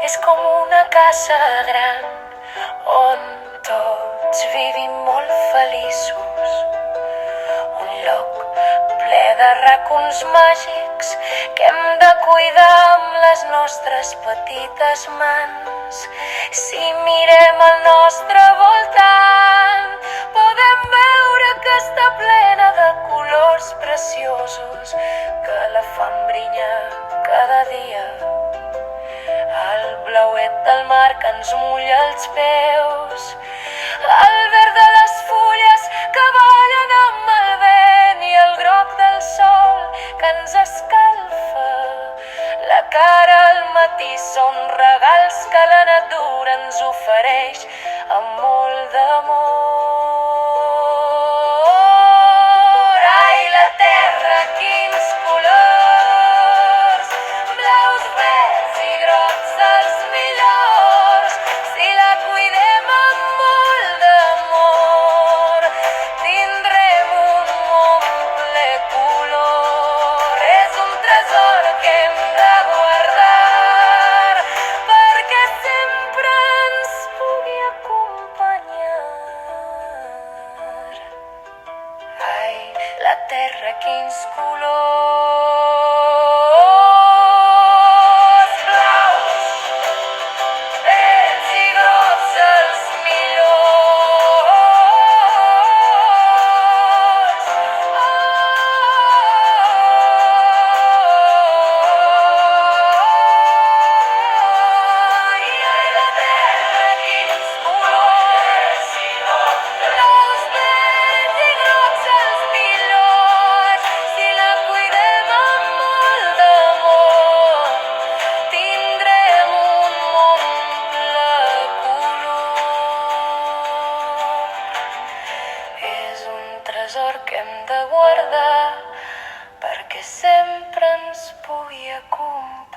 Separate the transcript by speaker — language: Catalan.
Speaker 1: És com una casa gran on tots vivim molt feliços. Un lloc ple de racons màgics que hem de cuidar amb les nostres petites mans. Si mirem al nostre voltant, podem veure que està plena de colors preciosos que la fan brillar cada dia. El blauet del mar que ens mulla els peus, el verd de les fulles que ballen amb el vent i el groc del sol que ens escalfa la cara al matí. Són regals que la natura ens ofereix amb molt d'amor. Ai, la terra, quins colors, blaus, verds i grocs els millors. Si la cuidem amb molt d'amor, tindrem un món ple color. És un tresor que hem de guardar perquè sempre ens pugui acompanyar. Ai, la terra, quins colors, blaus, verds i grocs els millors. Ai, la terra, quins colors, blaus, verds i grocs els millors. Si la cuidem amb molt d'amor, tindrem un món ple color. És un tresor que hem de guardar perquè sempre ens pugui acompanyar.